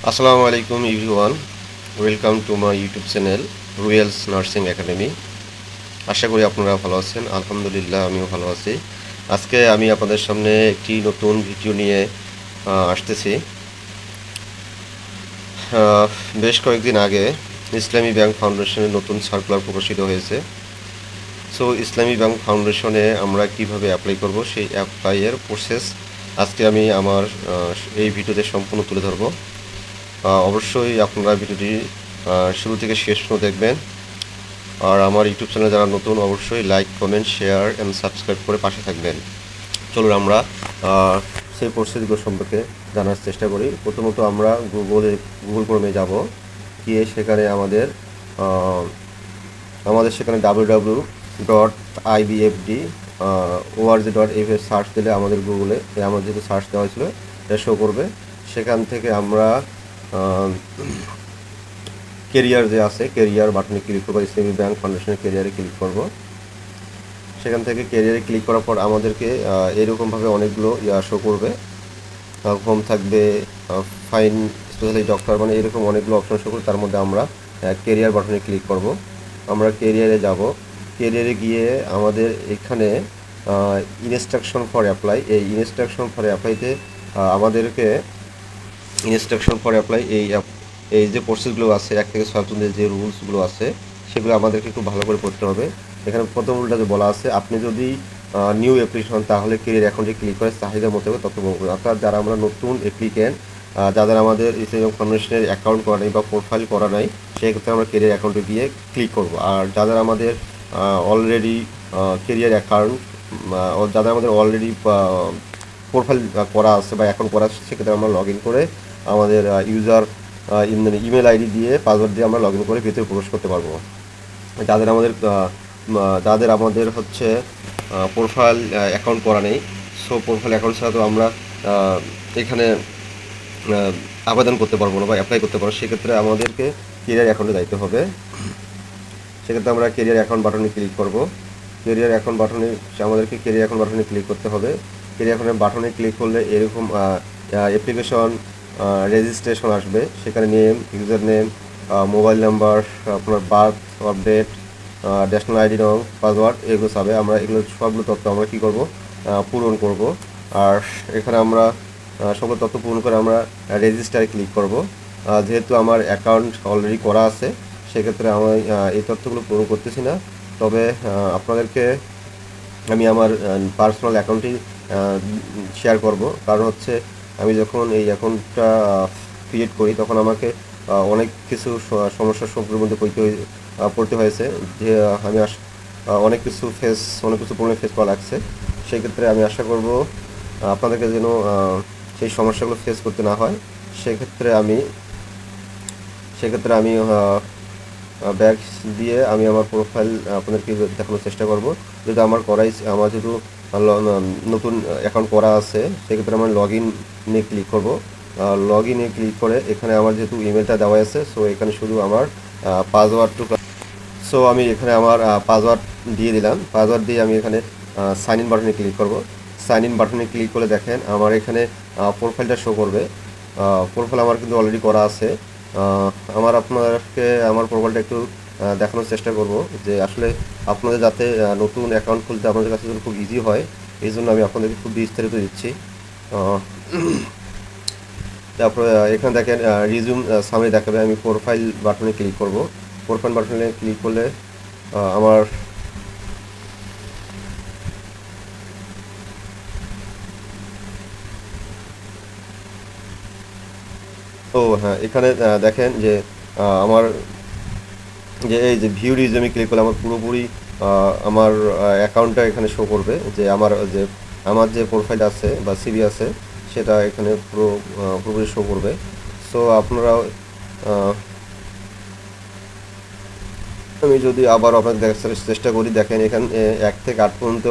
আসসালামু আলাইকুম everyone, welcome to my YouTube channel Ruel's nursing academy. আশা করি আপনারা ভালো আছেন। আলহামদুলিল্লাহ আমিও ভালো আছি। আজকে আমি আপনাদের সামনে একটি নতুন ভিডিও নিয়ে আসতেছি। বেশ কয়েকদিন আগে ইসলামী ব্যাংক ফাউন্ডেশনের নতুন সার্কুলার প্রকাশিত হয়েছে। সো ইসলামী ব্যাংক ফাউন্ডেশনে আমরা কিভাবে অ্যাপ্লাই করব, সেই অ্যাপ্লাইয়ের প্রসেস আজকে আমি আমার এই ভিডিওতে সম্পূর্ণ তুলে ধরব। অবশ্যই আপনারা ভিডিওটি শুরু থেকে শেষ পর্যন্ত দেখবেন। আর আমার ইউটিউব চ্যানেলে যারা নতুন, অবশ্যই like, comment, share and subscribe করে পাশে থাকবেন। চলুন আমরা সেই প্রসেসগুলো সম্পর্কে জানার চেষ্টা করি। প্রথমত আমরা গুগল ক্রোমে যাব, গিয়ে সেখানে আমাদের সেখানে www.ibfd.org.fr সার্চ দিলে আমাদের গুগলে আমার যেহেতু সার্চ দেওয়া হয়েছিল এটা শো করবে। সেখান থেকে আমরা কেরিয়ার যে আছে, কেরিয়ার বাটনে ক্লিক করবো, ইসলামী ব্যাংক ফাউন্ডেশনের কেরিয়ারে ক্লিক করব। সেখান থেকে কেরিয়ারে ক্লিক করার পর আমাদেরকে এরকমভাবে অনেকগুলো শো করবে। হোম থাকবে, ফাইন স্পেশালি ডক্টর, মানে এরকম অনেকগুলো অপশন শো করবে। তার মধ্যে আমরা কেরিয়ার বাটনে ক্লিক করব। আমরা কেরিয়ারে যাব। কেরিয়ারে গিয়ে আমাদের এখানে ইনস্ট্রাকশন ফর অ্যাপ্লাই, এই ইনস্ট্রাকশন ফর অ্যাপ্লাইতে আমাদেরকে ইনস্ট্রাকশন ফর অ্যাপ্লাই এই যে প্রসেসগুলো আছে 1 থেকে 6 পর্যন্ত যে রুলসগুলো আছে সেগুলো আমাদেরকে খুব ভালো করে পড়তে হবে। এখানে প্রথম রুলটা যে বলা আছে, আপনি যদি নিউ অ্যাপ্লিকেশন তাহলে কেরিয়ার অ্যাকাউন্টে ক্লিক করে চাহিদা মতো তথ্য পূরণ করুন। অর্থাৎ যারা আমরা নতুন অ্যাপ্লিকেন্ট, যাদের আমাদের ইসলামিক ফাউন্ডেশনের অ্যাকাউন্ট করা নেই বা প্রোফাইল করা নাই, সেক্ষেত্রে আমরা কেরিয়ার অ্যাকাউন্টে গিয়ে ক্লিক করব। আর যাদের আমাদের অলরেডি কেরিয়ার অ্যাকাউন্ট, যাদের আমাদের অলরেডি প্রোফাইল করা আছে বা অ্যাকাউন্ট করা আছে, সেক্ষেত্রে আমরা লগ ইন করে আমাদের ইমেল আইডি দিয়ে, পাসওয়ার্ড দিয়ে আমরা লগ ইন করে ভিতরে প্রবেশ করতে পারবো। যাদের আমাদের হচ্ছে প্রোফাইল অ্যাকাউন্ট করা নেই, সো প্রোফাইল অ্যাকাউন্ট ছাড়া তো আমরা এখানে আবেদন করতে পারবো না বা অ্যাপ্লাই করতে পারবো। সেক্ষেত্রে আমাদেরকে কেরিয়ার অ্যাকাউন্টে যাইতে হবে। সেক্ষেত্রে আমরা কেরিয়ার অ্যাকাউন্ট বাটনে ক্লিক করব। কেরিয়ার অ্যাকাউন্ট বাটনে আমাদেরকে কেরিয়ার অ্যাকাউন্ট বাটনে ক্লিক করতে হবে। কেরিয়ার অ্যাকাউন্ট বাটনে ক্লিক করলে এরকম অ্যাপ্লিকেশন রেজিস্ট্রেশন আসবে। সেখানে name, user name, mobile number, আপনার বার্থ আপডেট, ন্যাশনাল আইডি নং, পাসওয়ার্ড, এগুলো চাবে। আমরা এগুলো সবগুলো তথ্য আমরা কী করব, পূরণ করব। আর এখানে আমরা সবগুলো তথ্য পূরণ করে আমরা রেজিস্টারে ক্লিক করব। যেহেতু আমার অ্যাকাউন্ট অলরেডি করা আছে, সেক্ষেত্রে আমি এই তথ্যগুলো পূরণ করতেছি না। তবে আপনাদেরকে আমি আমার পার্সোনাল অ্যাকাউন্টটি শেয়ার করব। কারণ হচ্ছে আমি যখন এই অ্যাকাউন্টটা ক্রিয়েট করি তখন আমাকে অনেক কিছু সমস্যার সম্মুখীন মধ্যে পড়তে হয়েছে, যে আমি অনেক কিছু প্রবলেম ফেস করা লাগছে। সেক্ষেত্রে আমি আশা করব আপনাদেরকে যেন সেই সমস্যাগুলো ফেস করতে না হয়। সেক্ষেত্রে আমি ব্যাক দিয়ে আমি আমার প্রোফাইল আপনাদেরকে দেখানোর চেষ্টা করব। যদি আমার যেহেতু নতুন অ্যাকাউন্ট করা আছে, সেক্ষেত্রে আমার লগ ইনে ক্লিক করব। লগ ইনে ক্লিক করে এখানে আমার যেহেতু ইমেলটা দেওয়া আছে, সো এখানে শুধু আমার আমি এখানে আমার পাসওয়ার্ড দিয়ে দিলাম। পাসওয়ার্ড দিয়ে আমি এখানে সাইন ইন বাটনে ক্লিক করব। সাইন ইন বাটনে ক্লিক করলে দেখেন আমার এখানে প্রোফাইলটা শো করবে। প্রোফাইল আমার কিন্তু অলরেডি করা আছে। আপনাদেরকে আমার প্রোফাইলটা একটু দেখানোর চেষ্টা করব, যে আসলে আপনাদের যাতে নতুন অ্যাকাউন্ট খুলতে আপনাদের কাছে খুব ইজি হয়, এই জন্য আমি আপনাদেরকে খুব বিস্তারিত দিচ্ছি। তারপরে এখানে দেখেন রিজিউম সামনে দেখাবে। আমি প্রোফাইল বাটনে ক্লিক করব। প্রোফাইল বাটনে ক্লিক করলে আমার হ্যাঁ, এখানে দেখেন যে আমার এই যে ভিউ রিজিউমে ক্লিক করলে আমার পুরোপুরি আমার অ্যাকাউন্টটা এখানে শো করবে, যে আমার যে প্রোফাইল আছে বা সিভি আছে সেটা এখানে পুরোপুরি শো করবে। সো আপনারাও আমি যদি আবার আপনাদের দেখার চেষ্টা করি, দেখেন এখানে 1 থেকে 8 পর্যন্ত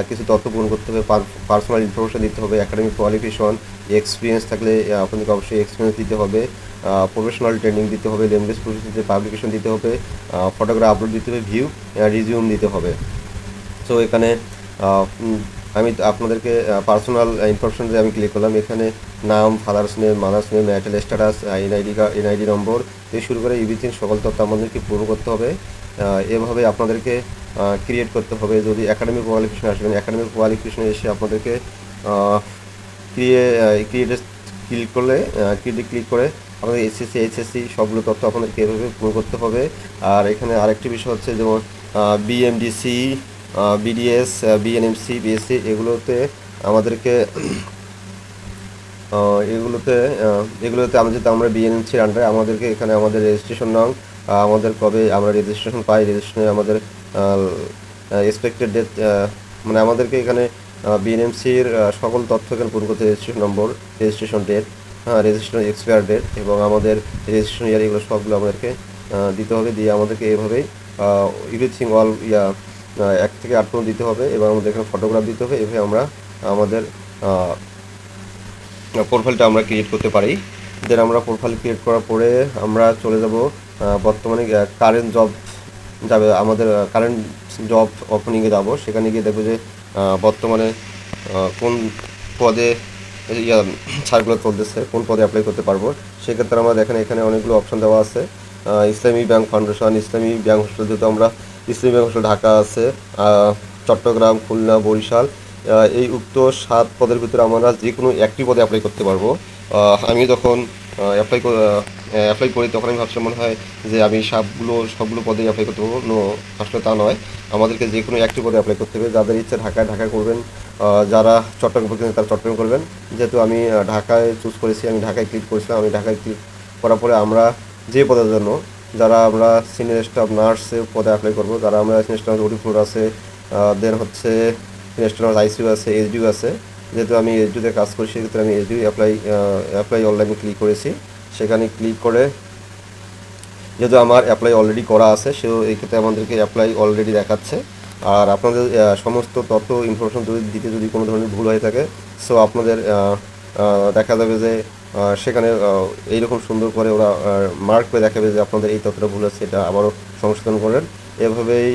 কিছু তথ্য পূরণ করতে হবে, পার্সোনাল ইনফরমেশন দিতে হবে, একাডেমিক কোয়ালিফিকেশন, এক্সপিরিয়েন্স থাকলে আপনাদেরকে অবশ্যই এক্সপিরিয়েন্স দিতে হবে, প্রফেশনাল ট্রেনিং দিতে হবে, ল্যাঙ্গুয়েজ প্রফিসিয়েন্সি পাবলিকেশন দিতে হবে, ফটোগ্রাফ আপলোড দিতে হবে, ভিউ রিজিউম দিতে হবে। সো এখানে আমি আপনাদেরকে পার্সোনাল ইনফরমেশন যে আমি ক্লিক করলাম, এখানে নাম, father's name, mother's name, marital status, NID নম্বর থেকে শুরু করে এভরিথিং সকল তথ্য আমাদেরকে পূরণ করতে হবে। এভাবে আপনাদেরকে ক্রিয়েট করতে হবে। যদি একাডেমিক কোয়ালিফিকেশন আসবেন, একাডেমিক কোয়ালিফিকেশনে এসে আপনাদেরকে ক্রিয়েটে ক্লিক করলে ক্লিক করে আপনাদের এসএসসি, এইচএসসি সবগুলো তথ্য আপনাদেরকে এভাবে পূরণ করতে হবে। আর এখানে আরেকটি বিষয় হচ্ছে যেমন বিএমডিসি, বিডিএস, বিএনএমসি, বিএসসি এগুলোতে আমাদেরকে এগুলোতে আমরা বিএনএমসির আন্ডারে আমাদেরকে এখানে আমাদের রেজিস্ট্রেশন নং, আমাদের কবে আমরা রেজিস্ট্রেশন পাই, রেজিস্ট্রেশনে আমাদের এক্সপেক্টেড ডেট, মানে আমাদেরকে এখানে বিএনএমসির সকল তথ্য এখানে পূরণ করতে, registration number, registration date, registration expire date এবং আমাদের রেজিস্ট্রেশন ইয়ার, এগুলো সবগুলো আমাদেরকে দিতে হবে। দিয়ে আমাদেরকে এভাবেই এভরিথিং অল 1 থেকে 8 পর্যন্ত দিতে হবে এবং আমাদের এখানে ফটোগ্রাফ দিতে হবে। এভাবে আমরা আমাদের প্রোফাইলটা আমরা ক্রিয়েট করতে পারি। দেন আমরা প্রোফাইল ক্রিয়েট করার পরে আমরা চলে যাব বর্তমানে কারেন্ট জব যাবে, আমাদের কারেন্ট জব ওপেনিংয়ে যাব। সেখানে গিয়ে দেখবো যে বর্তমানে কোন পদে সার্কুলার চলতেছে, কোন পদে অ্যাপ্লাই করতে পারবো। সেক্ষেত্রে আমরা দেখেন এখানে অনেকগুলো অপশন দেওয়া আছে। ইসলামী ব্যাংক ফাউন্ডেশন, ইসলামী ব্যাংক হোস্টেল, যেহেতু আমরা ইসলামী ব্যাংক হোস্টেল ঢাকা আছে, চট্টগ্রাম, খুলনা, বরিশাল, এই উক্ত 7 পদের ভিতরে আমরা যে কোনো একটি পদে অ্যাপ্লাই করতে পারবো। আমি যখন অ্যাপ্লাই করি তখন আমি ভাবছিলাম মনে হয় যে আমি সবগুলো পদে অ্যাপ্লাই করতে পারবো। আসলে তা নয়, আমাদেরকে যে কোনো একটি পদে অ্যাপ্লাই করতে হবে। যাদের ইচ্ছে ঢাকায় করবেন, যারা চট্টগ্রাম করছেন তারা চট্টগ্রাম করবেন। যেহেতু আমি ঢাকায় চুজ করেছি, আমি ঢাকায় ক্লিক করেছিলাম। আমি ঢাকায় ক্লিক করার পরে আমরা যে পদের জন্য যারা আমরা সিনিয়র স্টাফ নার্সের পদে অ্যাপ্লাই করবো, যারা আমরা সিনিয়র স্টাফ ওটি ফ্লোর আছে, দেন হচ্ছে সিনিয়র আইসিইউ আছে, এইচডিউ আছে। যেহেতু আমি এইচডিউতে কাজ করি, সেক্ষেত্রে আমি এইচডিউ অ্যাপ্লাই অনলাইনে ক্লিক করেছি। সেখানে ক্লিক করে যেহেতু আমার অ্যাপ্লাই অলরেডি করা আছে, সেও এই ক্ষেত্রে আমাদেরকে অ্যাপ্লাই অলরেডি দেখাচ্ছে। আর আপনাদের সমস্ত তথ্য ইনফরমেশন যদি কোনো ধরনের ভুল হয়ে থাকে, সো আপনাদের দেখা যাবে যে সেখানে এইরকম সুন্দর করে ওরা মার্ক করে দেখাবে যে আপনাদের এই তথ্যটা ভুল আছে, এটা আবারও সংশোধন করেন। এভাবেই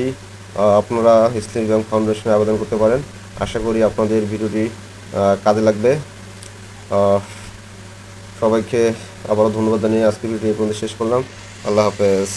আপনারা ইসলামী ব্যাংক ফাউন্ডেশনে আবেদন করতে পারেন। আশা করি আপনাদের ভিডিওটি কাজে লাগবে। সবাইকে আবারও ধন্যবাদ জানিয়ে আজকের ভিডিও এই পর্যন্ত শেষ করলাম। আল্লাহ হাফেজ।